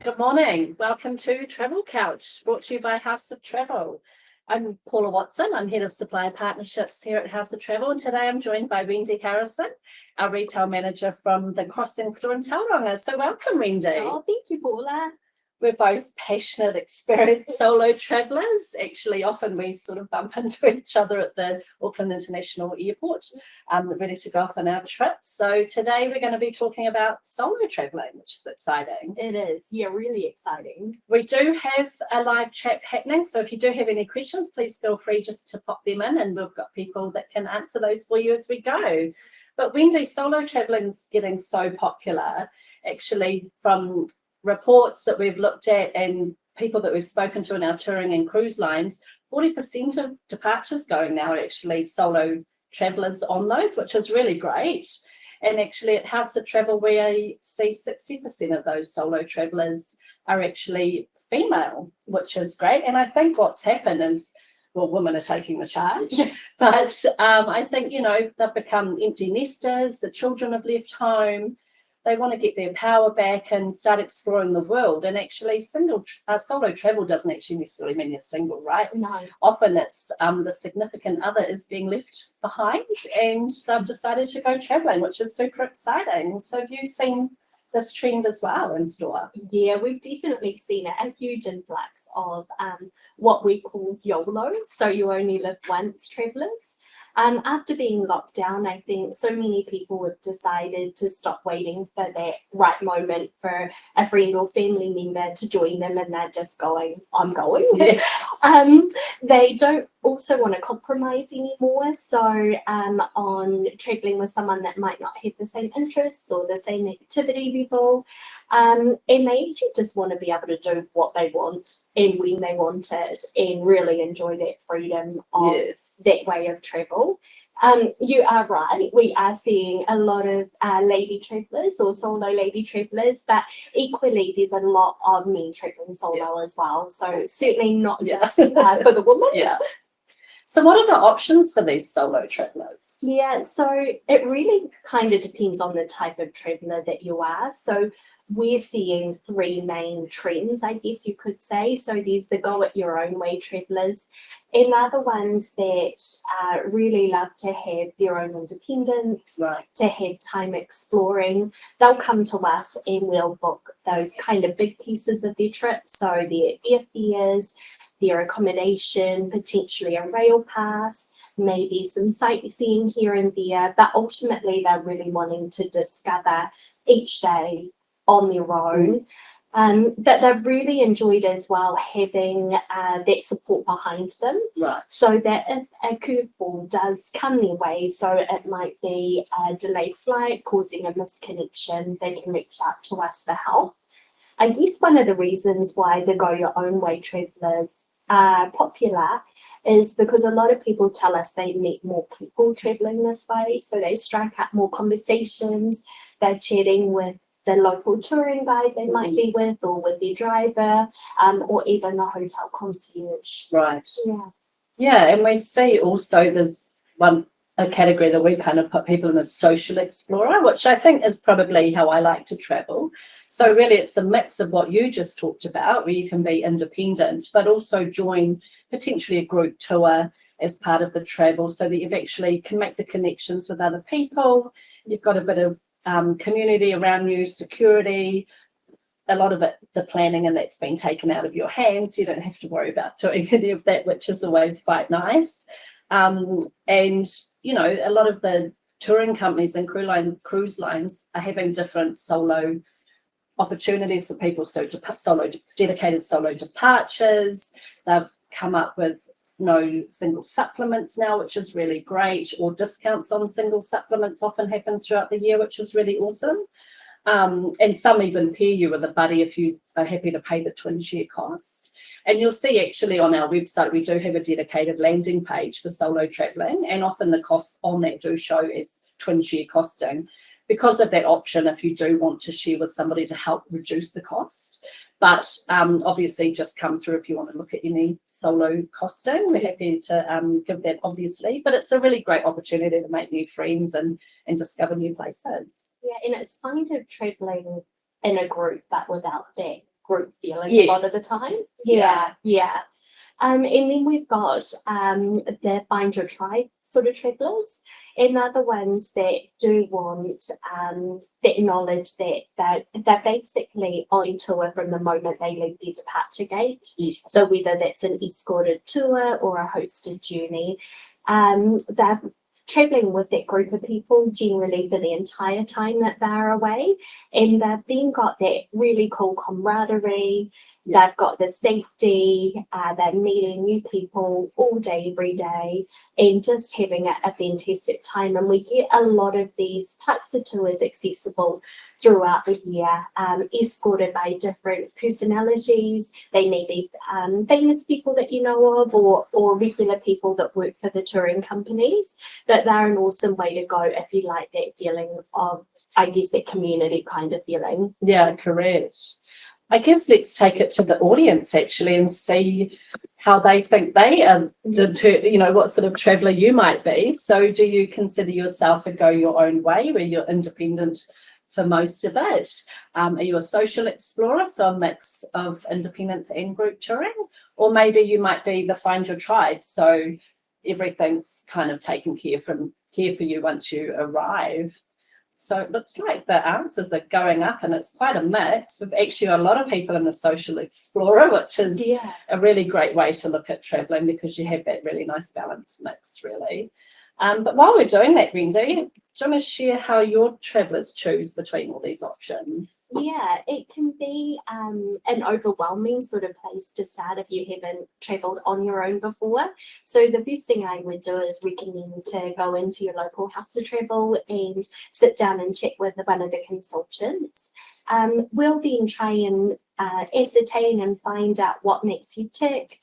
Good morning. Welcome to Travel Couch, brought to you by House of Travel. I'm Paula Watson. I'm Head of Supplier Partnerships here at House of Travel, and today I'm joined by Wendy Harrison, our Retail Manager from the Crossing store in Tauranga. So welcome, Wendy. Oh, thank you, Paula. We're both passionate, experienced solo travellers. Actually, often we sort of bump into each other at the Auckland International Airport, ready to go off on our trip. So today we're going to be talking about solo travelling, which is exciting. It is, yeah, really exciting. We do have a live chat happening, so if you do have any questions, please feel free just to pop them in, and we've got people that can answer those for you as we go. But Wendy, solo travelling is getting so popular, actually, from reports that we've looked at and people that we've spoken to in our touring and cruise lines, 40% of departures going now are actually solo travellers on those, which is really great. And actually at House of Travel, we see 60% of those solo travellers are actually female, which is great. And I think what's happened is, well, women are taking the charge, but I think, they've become empty nesters, the children have left home, they want to get their power back and start exploring the world. And actually solo travel doesn't actually necessarily mean you're single, right? No. Often it's the significant other is being left behind and they've decided to go traveling, which is super exciting. So have you seen this trend as well in store? Yeah, we've definitely seen a huge influx of what we call YOLO, so you only live once travellers. After being locked down, I think so many people have decided to stop waiting for that right moment for a friend or family member to join them, and they're just going, I'm going. Yes. They don't also want to compromise anymore. So on traveling with someone that might not have the same interests or the same activity level, and they actually just want to be able to do what they want and when they want it and really enjoy that freedom of that way of travel. You are right. We are seeing a lot of lady travellers or solo lady travellers, but equally there's a lot of men travelling solo as well. So certainly not just for the woman. Yeah. So what are the options for these solo travellers? Yeah, so it really kind of depends on the type of traveller that you are. So we're seeing three main trends, I guess you could say. So there's the go at your own way travellers, and other ones that really love to have their own independence, right, to have time exploring. They'll come to us and we'll book those kind of big pieces of their trip. So their airfares, their accommodation, potentially a rail pass, maybe some sightseeing here and there, but ultimately they're really wanting to discover each day on their own. That they've really enjoyed as well having that support behind them. Right. So that if a curveball does come their way, so it might be a delayed flight causing a misconnection, they can reach out to us for help. I guess one of the reasons why the go your own way travellers are popular is because a lot of people tell us they meet more people travelling this way. So they strike up more conversations, they're chatting with the local touring guide they might be with, or with their driver, or even a hotel concierge. Right. Yeah. Yeah, and we see also there's a category that we kind of put people in as social explorer, which I think is probably how I like to travel. So really it's a mix of what you just talked about, where you can be independent, but also join potentially a group tour as part of the travel, so that you've actually can make the connections with other people. You've got a bit of community around you, security, a lot of it, the planning, and that's been taken out of your hands. You don't have to worry about doing any of that, which is always quite nice. And, a lot of the touring companies and cruise lines are having different solo opportunities for people. So dedicated solo departures. They've come up with no single supplements now, which is really great, or discounts on single supplements often happens throughout the year, which is really awesome. And some even pair you with a buddy if you are happy to pay the twin share cost. And you'll see actually on our website, we do have a dedicated landing page for solo traveling, and often the costs on that do show as twin share costing because of that option if you do want to share with somebody to help reduce the cost. But obviously just come through if you want to look at any solo costing. We're happy to give that, obviously. But it's a really great opportunity to make new friends and discover new places. Yeah, and it's kind of travelling in a group, but without that group feeling a lot of the Yes. time. Yeah. Yeah. And then we've got the find your tribe sort of travellers, and they're the ones that do want that knowledge that they're basically on tour from the moment they leave their departure gate. Yeah. So whether that's an escorted tour or a hosted journey, they're travelling with that group of people generally for the entire time that they're away, and they've then got that really cool camaraderie. Yeah. They've got the safety, they're meeting new people all day, every day, and just having a fantastic time. And we get a lot of these types of tours accessible throughout the year, escorted by different personalities. They may be famous people that you know of, or regular people that work for the touring companies. But they're an awesome way to go if you like that feeling of, I guess, that community kind of feeling. Yeah, correct. I guess let's take it to the audience actually and see how they think they are, what sort of traveller you might be. So do you consider yourself a go your own way where you're independent for most of it? Are you a social explorer, so a mix of independence and group touring? Or maybe you might be the find your tribe, so everything's kind of taken care for you once you arrive. So it looks like the answers are going up, and it's quite a mix. We've actually got a lot of people in the social explorer, which is a really great way to look at travelling because you have that really nice balanced mix, really. But while we're doing that, Wendy, do you want to share how your travellers choose between all these options? Yeah, it can be an overwhelming sort of place to start if you haven't travelled on your own before. So the first thing I would do is recommend to go into your local house of travel and sit down and chat with one of the consultants. We'll then try and ascertain and find out what makes you tick,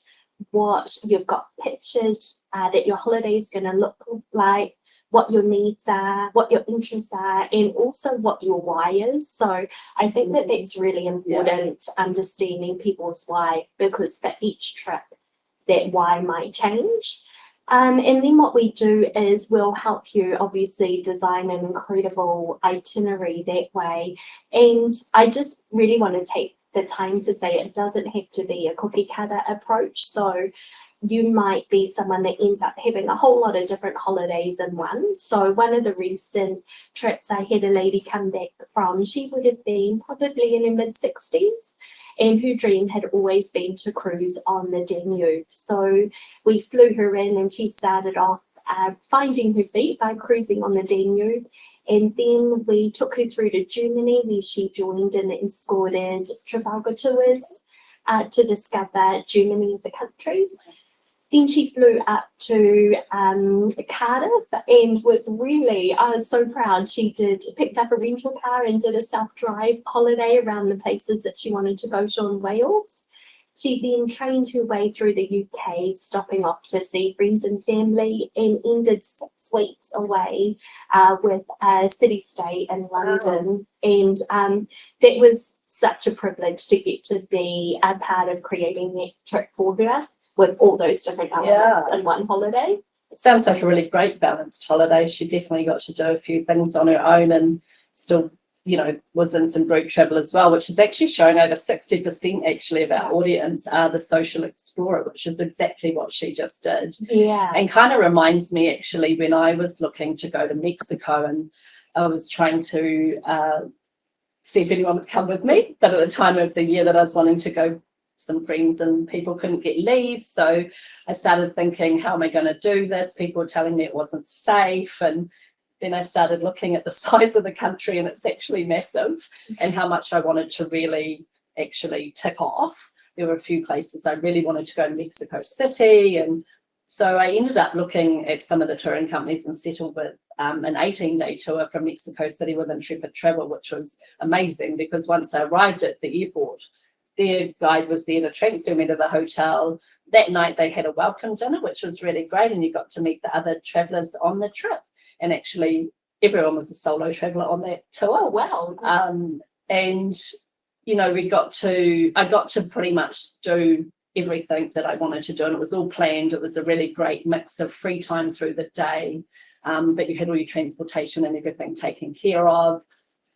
what you've got pictured that your holiday is going to look like, what your needs are, what your interests are, and also what your why is. So I think that that's really important, understanding people's why, because for each trip, that why might change. And then what we do is we'll help you obviously design an incredible itinerary that way. And I just really want to take the time to say it doesn't have to be a cookie cutter approach. So you might be someone that ends up having a whole lot of different holidays in one. So one of the recent trips I had a lady come back from, she would have been probably in her mid-60s, and her dream had always been to cruise on the Danube. So we flew her in, and she started off finding her feet by cruising on the Danube. And then we took her through to Germany, where she joined an escorted Trafalgar tours to discover Germany as a country. Then she flew up to Cardiff and I was so proud. She picked up a rental car and did a self-drive holiday around the places that she wanted to go to in Wales. She then trained her way through the UK, stopping off to see friends and family, and ended 6 weeks away with a city stay in London. And that was such a privilege to get to be a part of creating that trip for her, with all those different elements in one holiday. It sounds like a really great balanced holiday. She definitely got to do a few things on her own and still, was in some group travel as well, which is actually showing over 60% actually of our audience are the social explorer, which is exactly what she just did. Yeah. And kind of reminds me actually when I was looking to go to Mexico and I was trying to see if anyone would come with me, but at the time of the year that I was wanting to go, some friends and people couldn't get leave, so I started thinking, how am I going to do this? People were telling me it wasn't safe, and then I started looking at the size of the country, and it's actually massive, and how much I wanted to really actually tick off. There were a few places I really wanted to go to Mexico City, and so I ended up looking at some of the touring companies and settled with an 18-day tour from Mexico City with Intrepid Travel, which was amazing because once I arrived at the airport, their guide was there to transfer me to the hotel. That night they had a welcome dinner, which was really great, and you got to meet the other travellers on the trip. And actually, everyone was a solo traveller on that tour. Oh, wow. And I got to pretty much do everything that I wanted to do, and it was all planned. It was a really great mix of free time through the day, but you had all your transportation and everything taken care of.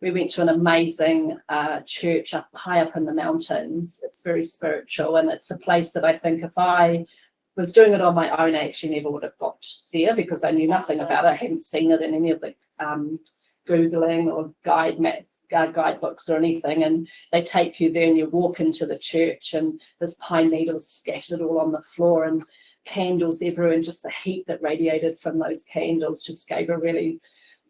we went to an amazing church high up in the mountains. It's very spiritual, and it's a place that I think if I was doing it on my own, I actually never would have got there because I knew nothing about it. I hadn't seen it in any of the Googling or guidebooks or anything. And they take you there and you walk into the church and there's pine needles scattered all on the floor and candles everywhere, and just the heat that radiated from those candles just gave a really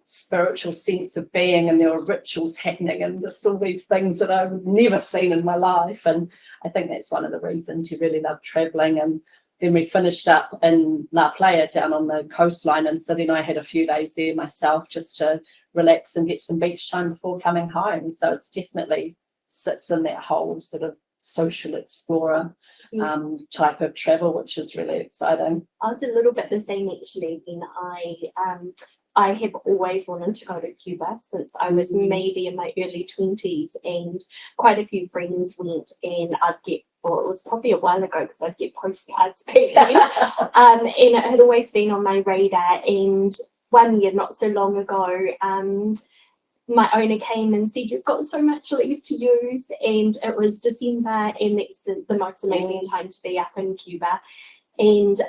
spiritual sense of being, and there were rituals happening and just all these things that I've never seen in my life. And I think that's one of the reasons you really love traveling. And then we finished up in La Playa down on the coastline, and Cindy and I had a few days there myself just to relax and get some beach time before coming home. So it's definitely sits in that whole sort of social explorer type of travel, which is really exciting. I was a little bit the same actually when I have always wanted to go to Cuba since I was maybe in my early 20s, and quite a few friends went, and I'd get, well, it was probably a while ago because I'd get postcards back then, and it had always been on my radar. And one year, not so long ago, my owner came and said, "You've got so much leave to use," and it was December, and it's the most amazing time to be up in Cuba. And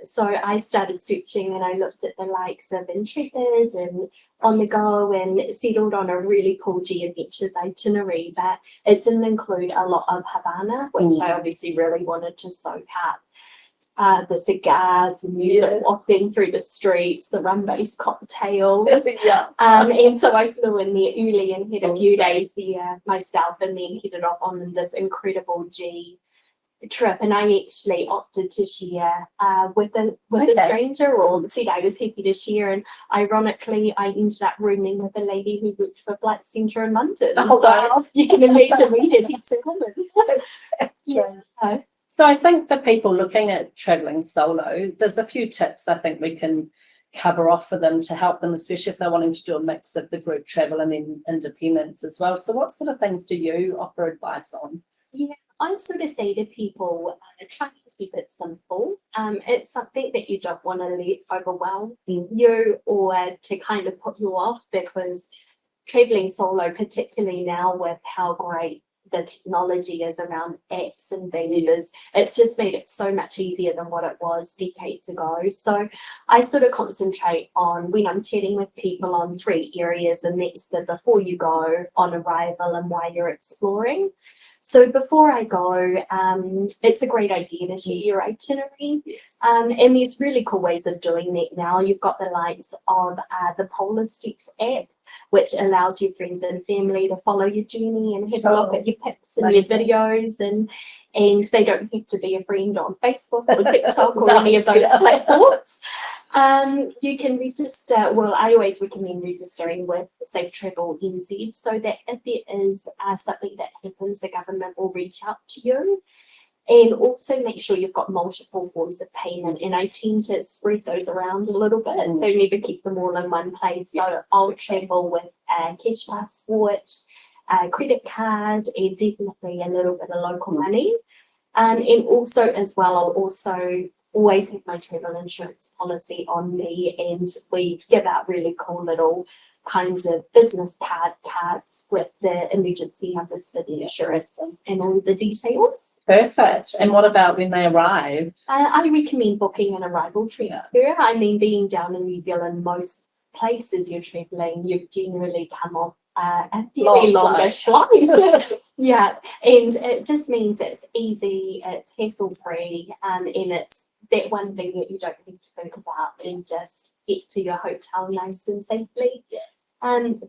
so I started searching, and I looked at the likes of Intrepid and On the Go, and settled on a really cool G Adventures itinerary, but it didn't include a lot of Havana, which I obviously really wanted to soak up. The cigars, the music wafting through the streets, the rum-based cocktails. And so I flew in there early and had a few days there myself, and then headed off on this incredible G trip. And I actually opted to share with a stranger, or said I was happy to share. And ironically, I ended up rooming with a lady who worked for Flight Centre in London. Oh, wow. You can imagine we had heaps in common. So I think for people looking at traveling solo, there's a few tips I think we can cover off for them to help them, especially if they're wanting to do a mix of the group travel and then independence as well. So what sort of things do you offer advice on? Yeah, I sort of say to people, try to keep it simple. It's something that you don't want to let overwhelm you or to kind of put you off, because traveling solo, particularly now with how great the technology is around apps and things, it's just made it so much easier than what it was decades ago. So I sort of concentrate on, when I'm chatting with people, on 3 areas, and that's the before you go, on arrival, and while you're exploring. So before I go, it's a great idea to share your itinerary. And there's really cool ways of doing that now. You've got the likes of the Paula app, which allows your friends and family to follow your journey and have a look at your pics and your videos, and they don't have to be a friend on Facebook or TikTok or any of those platforms. You can register, well, I always recommend registering with Safe Travel NZ, so that if there is something that happens, the government will reach out to you. And also make sure you've got multiple forms of payment, and I tend to spread those around a little bit, so never keep them all in one place. So I'll travel with a cash passport, a credit card, and definitely a little bit of local money. And also as well, I'll also always have my travel insurance policy on me, and we give out really cool little kind of business cards with the emergency numbers for the insurance and all the details. Perfect. And what about when they arrive? I recommend booking an arrival transfer. I mean, being down in New Zealand, most places you're traveling, you generally come off a fairly longish flight. Yeah, and it just means it's easy, it's hassle-free, and it's that one thing that you don't need to think about, and just get to your hotel nice and safely.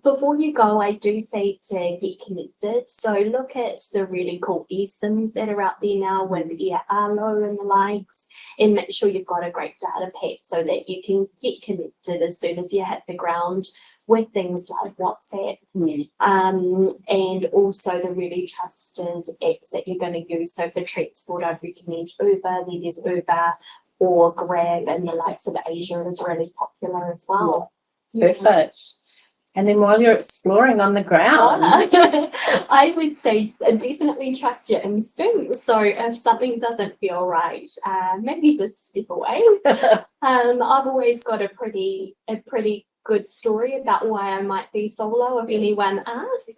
Before you go, I do say to get connected. So look at the really cool eSIMs that are out there now with Air Arlo and the likes, and make sure you've got a great data pack so that you can get connected as soon as you hit the ground with things like WhatsApp, and also the really trusted apps that you're going to use. So for transport, I'd recommend Uber. Then there's Uber or Grab, and the likes of Asia is really popular as well. Perfect. And then while you're exploring on the ground, I would say definitely trust your instincts. So if something doesn't feel right, maybe just step away. I've always got a pretty good story about why I might be solo if anyone asks,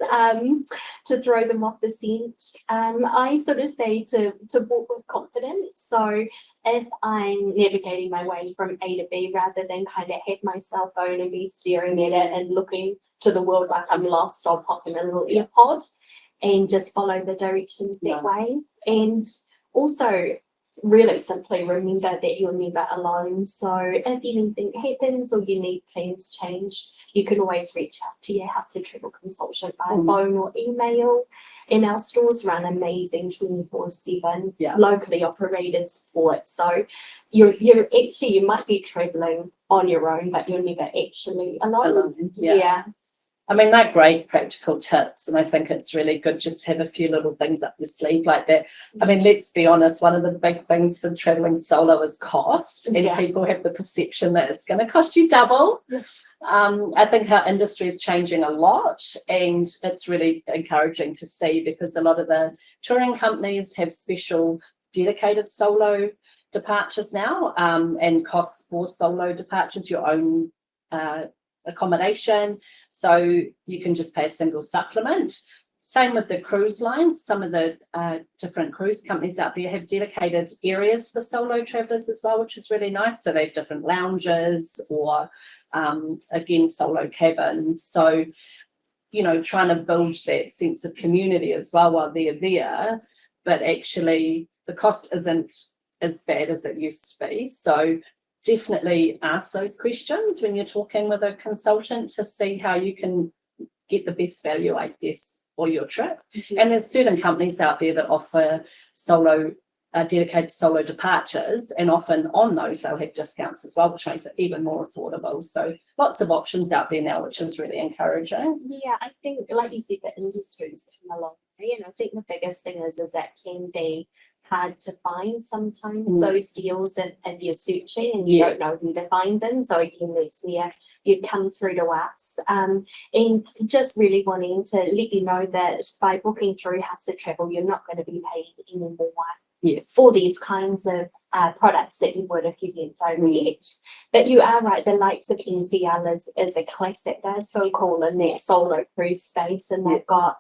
to throw them off the scent. I sort of say to walk with confidence. So if I'm navigating my way from A to B, rather than kind of have my cell phone and be staring at it and looking to the world like I'm lost, I'll pop in a little earpod and just follow the directions that way. And also, really simply remember that you're never alone. So if anything happens or you need plans changed, you can always reach out to your House of Travel consultant by phone or email. And our stores run amazing 24/7 locally operated support. So you're actually, you might be traveling on your own, but you're never actually alone. Yeah. I mean, they're great practical tips, and I think it's really good just to have a few little things up your sleeve like that. I mean, let's be honest, one of the big things for traveling solo is cost, and people have the perception that it's going to cost you double. I think our industry is changing a lot, and it's really encouraging to see, because a lot of the touring companies have special dedicated solo departures now, and costs for solo departures, your own accommodation, so you can just pay a single supplement. Same with the cruise lines. Some of the different cruise companies out there have dedicated areas for solo travelers as well, which is really nice. So they have different lounges or again solo cabins, so trying to build that sense of community as well while they're there, but actually the cost isn't as bad as it used to be. So definitely ask those questions when you're talking with a consultant to see how you can get the best value, I guess, for your trip. And there's certain companies out there that offer dedicated solo departures, and often on those they'll have discounts as well, which makes it even more affordable. So lots of options out there now, which is really encouraging. Yeah, I think, like you said, the industry's come a long way, and I think the biggest thing is that can be hard to find sometimes those deals if you're searching and you don't know where to find them. So again, that's where you'd come through to us. And just really wanting to let you know that by booking through House of Travel, you're not going to be paid any more for these kinds of products that you would if you went direct. But you are right, the likes of NCL is a classic. They're so cool in that solo cruise space, and they've got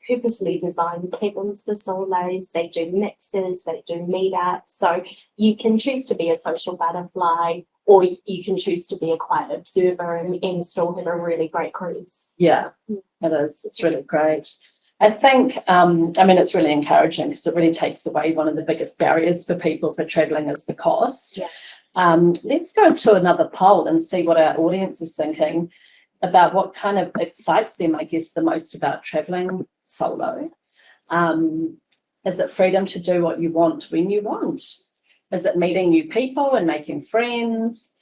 purposely designed cabins for solos. They do mixes, they do meetups. So you can choose to be a social butterfly, or you can choose to be a quiet observer and still have a really great cruise. Yeah, it is. It's really great. I think, it's really encouraging, because it really takes away one of the biggest barriers for people for traveling is the cost. Let's go to another poll and see what our audience is thinking about what kind of excites them, I guess, the most about traveling solo. Is it freedom to do what you want when you want? Is it meeting new people and making friends?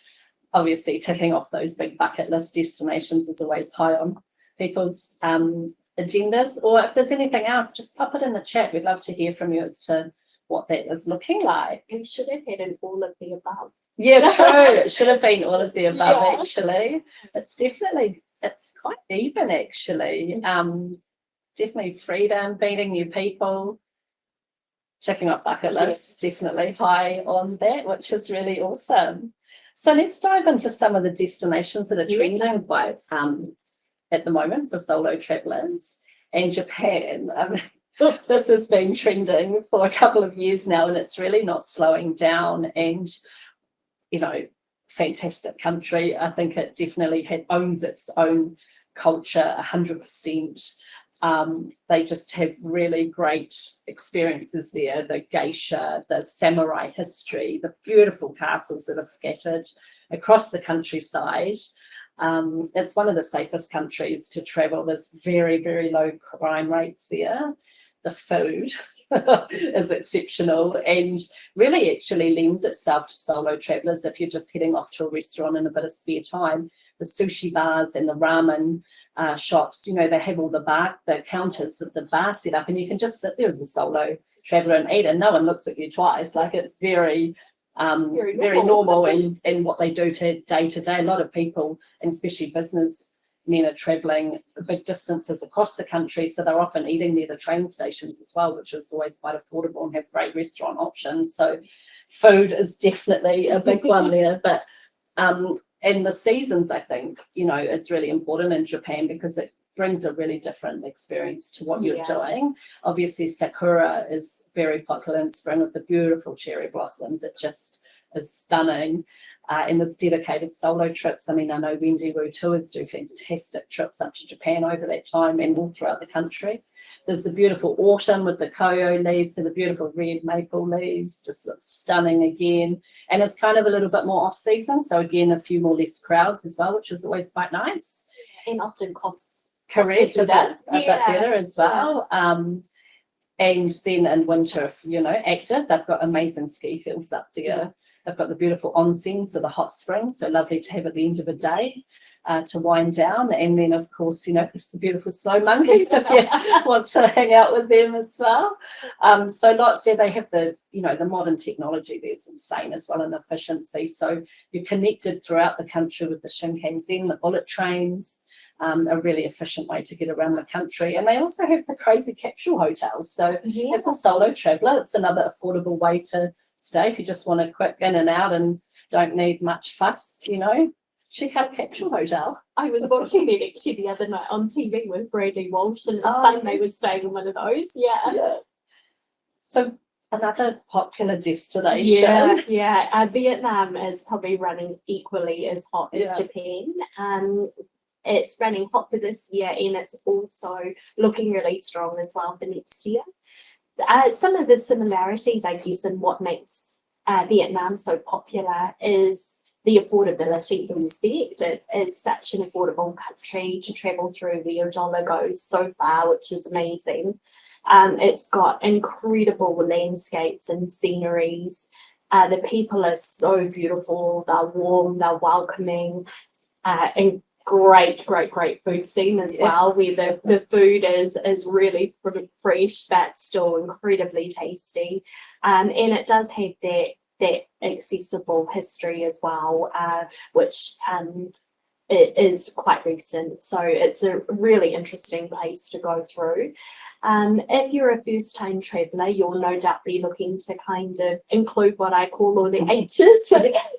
Obviously, ticking off those big bucket list destinations is always high on people's agendas. Or if there's anything else, just pop it in the chat. We'd love to hear from you as to what that is looking like. We should have had an all of the above. Yeah, true. It should have been all of the above, actually. It's quite even, actually. Definitely freedom, meeting new people, checking off bucket lists, definitely high on that, which is really awesome. So let's dive into some of the destinations that are trending quite at the moment for solo travellers. And Japan, this has been trending for a couple of years now, and it's really not slowing down. And fantastic country. I think it definitely owns its own culture 100%. They just have really great experiences there. The geisha, the samurai history, the beautiful castles that are scattered across the countryside. It's one of the safest countries to travel. There's very, very low crime rates there. The food is exceptional and really actually lends itself to solo travellers if you're just heading off to a restaurant in a bit of spare time. The sushi bars and the ramen shops, they have all the counters with the bar set up, and you can just sit there as a solo traveller and eat, and no one looks at you twice. Like, it's very normal in what they do day to day. A lot of people, and especially business men, are travelling big distances across the country, so they're often eating near the train stations as well, which is always quite affordable, and have great restaurant options. So food is definitely a big one there. But and the seasons, I think, is really important in Japan because it brings a really different experience to what you're doing. Obviously, sakura is very popular in spring with the beautiful cherry blossoms. It just is stunning. And there's dedicated solo trips. I mean, I know Wendy tours do fantastic trips up to Japan over that time and all throughout the country. There's the beautiful autumn with the koyo leaves, so the beautiful red maple leaves, just looks stunning again. And it's kind of a little bit more off season, so again, a few more less crowds as well, which is always quite nice. And often costs Correct, a bit better as well. And then in winter, if active, they've got amazing ski fields up there. Yeah. They've got the beautiful onsen, so the hot springs, so lovely to have at the end of a day to wind down. And then, of course, there's the beautiful snow monkeys if you want to hang out with them as well. So lots there. They have the modern technology there's insane as well, and efficiency. So you're connected throughout the country with the Shinkansen, the bullet trains. A really efficient way to get around the country. And they also have the crazy capsule hotels. So as a solo traveller, it's another affordable way to stay if you just want a quick in and out and don't need much fuss, check out a capsule hotel. I was watching it actually the other night on TV with Bradley Walsh, and it's fun they were staying in one of those. Yeah. So another popular destination. Vietnam is probably running equally as hot as Japan. It's running hot for this year, and it's also looking really strong as well for next year. Some of the similarities, I guess, in what makes Vietnam so popular is the affordability aspect. It is such an affordable country to travel through where your dollar goes so far, which is amazing. It's got incredible landscapes and sceneries. The people are so beautiful. They're warm, they're welcoming, and great food scene as well, where the food is really fresh but still incredibly tasty, and it does have that accessible history as well, which it is quite recent, so it's a really interesting place to go through. If you're a first-time traveller, you'll no doubt be looking to kind of include what I call all the H's.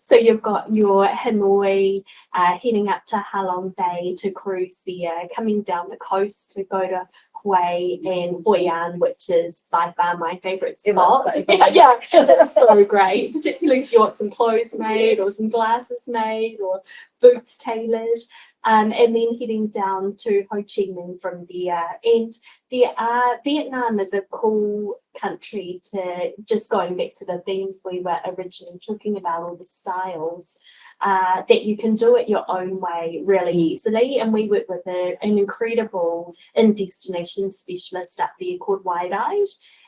So you've got your Hanoi, heading up to Halong Bay to cruise there, coming down the coast to go to Hue and Hoi An, which is by far my favourite spot. It's so great, particularly if you want some clothes made or some glasses made or boots tailored. And then heading down to Ho Chi Minh from there. And Vietnam is a cool country to, just going back to the themes we were originally talking about, all the styles, that you can do it your own way really easily. And we work with an incredible in-destination specialist up there called Wide Eyed,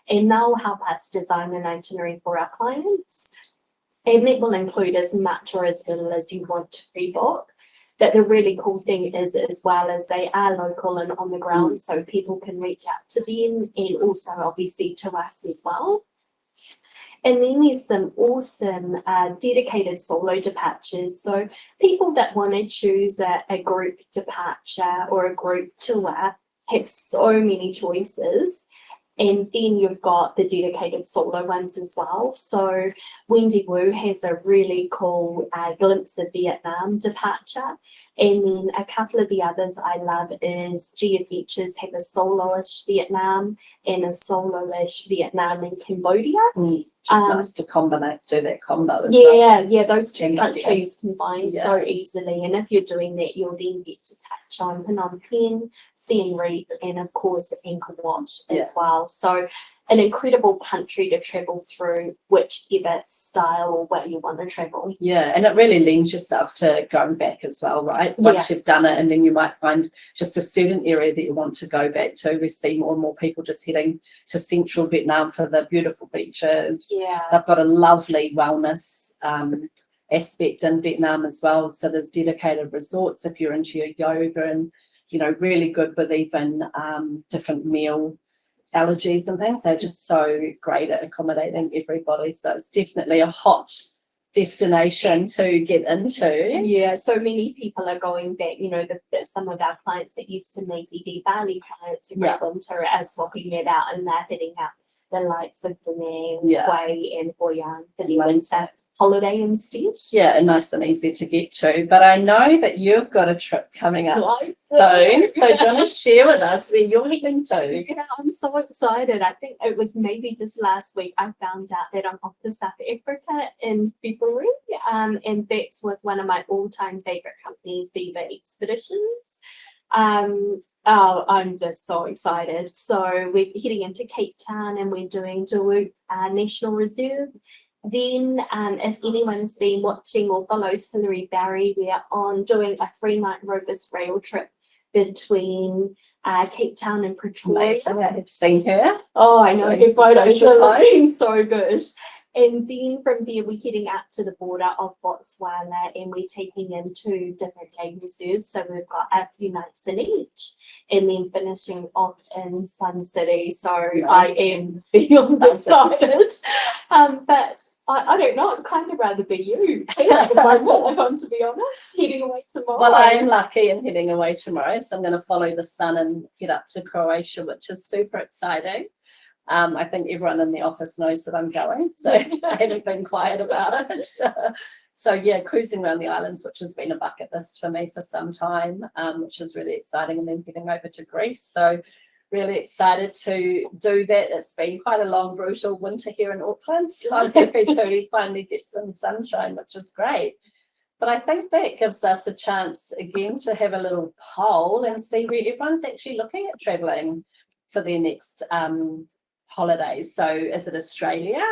and they'll help us design an itinerary for our clients. And that will include as much or as little as you want to pre-book. But the really cool thing is, as well as they are local and on the ground, so people can reach out to them and also obviously to us as well. And then there's some awesome dedicated solo departures. So people that want to choose a group departure or a group tour have so many choices. And then you've got the dedicated solo ones as well. So Wendy has a really cool glimpse of Vietnam departure. And then a couple of the others I love is G Adventures have a solo-ish Vietnam and a solo-ish Vietnam and Cambodia. Just nice to do that combo as well. Yeah, those two countries combine so easily. And if you're doing that, you'll then get to touch on Phnom Penh, Siem Reap, and of course Angkor Wat as well. So an incredible country to travel through, whichever style or way you want to travel. Yeah, and it really lends yourself to going back as well, right? Once you've done it, and then you might find just a certain area that you want to go back to. We see more and more people just heading to central Vietnam for the beautiful beaches. Yeah. They've got a lovely wellness aspect in Vietnam as well. So there's dedicated resorts if you're into your yoga, and really good with even different meal allergies and things. They're just so great at accommodating everybody. So it's definitely a hot destination to get into. Yeah, so many people are going back. Some of our clients that used to maybe be Bali clients in winter are swapping it out, and they're hitting up the likes of Da Nang, Hue and Hoi An for the winter. holiday instead. Yeah, and nice and easy to get to. But I know that you've got a trip coming up soon. So do you want to share with us where you're heading to? Yeah, I'm so excited. I think it was maybe just last week I found out that I'm off to South Africa in February. And that's with one of my all-time favorite companies, Viva Expeditions. I'm just so excited. So we're heading into Cape Town and we're doing Duluth National Reserve. Then, if anyone's been watching or follows Hilary Barry, we are on doing a 3-night Rovers rail trip between Cape Town and Pretoria. Amazing. I've seen her. Oh, I know, her Doing some photos social are looking so good. And then from there, we're heading out to the border of Botswana and we're taking in 2 different game reserves. So we've got a few nights in each and then finishing off in Sun City. So Nice. I am beyond excited. But I don't know, I'd kind of rather be you at the moment, if I'm to be honest, heading away tomorrow. Well, I am lucky and heading away tomorrow. So I'm going to follow the sun and head up to Croatia, which is super exciting. I think everyone in the office knows that I'm going, so I haven't been quiet about it. So yeah, cruising around the islands, which has been a bucket list for me for some time, which is really exciting, and then heading over to Greece. So really excited to do that. It's been quite a long, brutal winter here in Auckland, so I'm happy to finally get some sunshine, which is great. But I think that gives us a chance again to have a little poll and see where everyone's actually looking at travelling for their next holidays. So is it Australia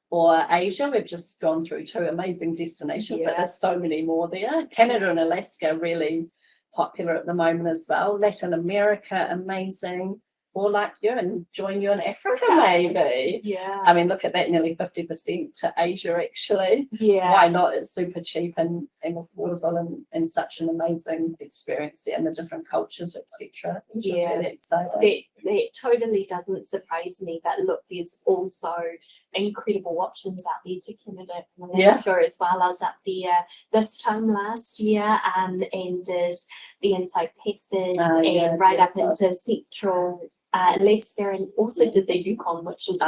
or Asia? We've just gone through 2 amazing destinations, but there's so many more there. Canada and Alaska really popular at the moment as well. Latin America, amazing. Or like you and join you in Africa maybe. Yeah. I mean, look at that, nearly 50% to Asia actually. Yeah. Why not? It's super cheap and affordable and such an amazing experience there, and the different cultures, etc. Yeah. Really exciting. That totally doesn't surprise me. But look, there's also incredible options out there to Canada and Alaska as well. I was up there this time last year and did the Inside Passage and up into Central Alaska, and also did the Yukon, which was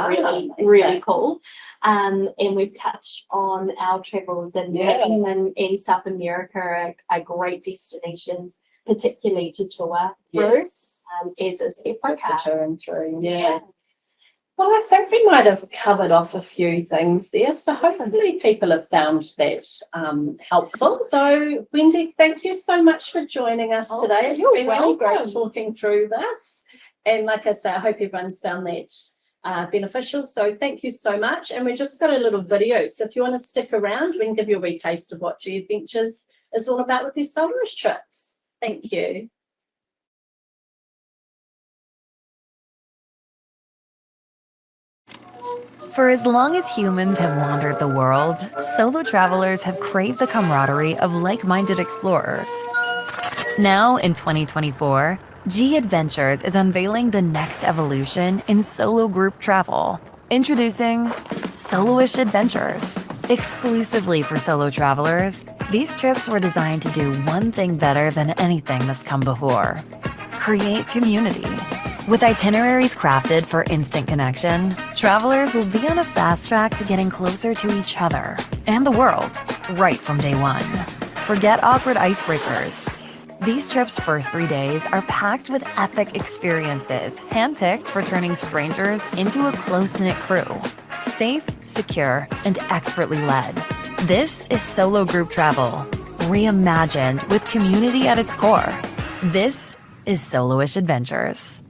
really cool. And we've touched on our travels in Latin and South America are great destinations, particularly to tour through, as is Africa. Tour and through, Well, I think we might have covered off a few things there. So hopefully people have found that helpful. So Wendy, thank you so much for joining us today. It's been really great talking through this. And like I say, I hope everyone's found that beneficial. So thank you so much. And we just got a little video. So if you want to stick around, we can give you a wee taste of what G Adventures is all about with these soloist trips. Thank you. For as long as humans have wandered the world, solo travelers have craved the camaraderie of like-minded explorers. Now, in 2024, G Adventures is unveiling the next evolution in solo group travel. Introducing Soloish Adventures. Exclusively for solo travelers, these trips were designed to do one thing better than anything that's come before: create community. With itineraries crafted for instant connection, travelers will be on a fast track to getting closer to each other and the world right from day one. Forget awkward icebreakers. These trips' first 3 days are packed with epic experiences, handpicked for turning strangers into a close-knit crew. Safe, secure, and expertly led. This is solo group travel, reimagined with community at its core. This is Soloish Adventures.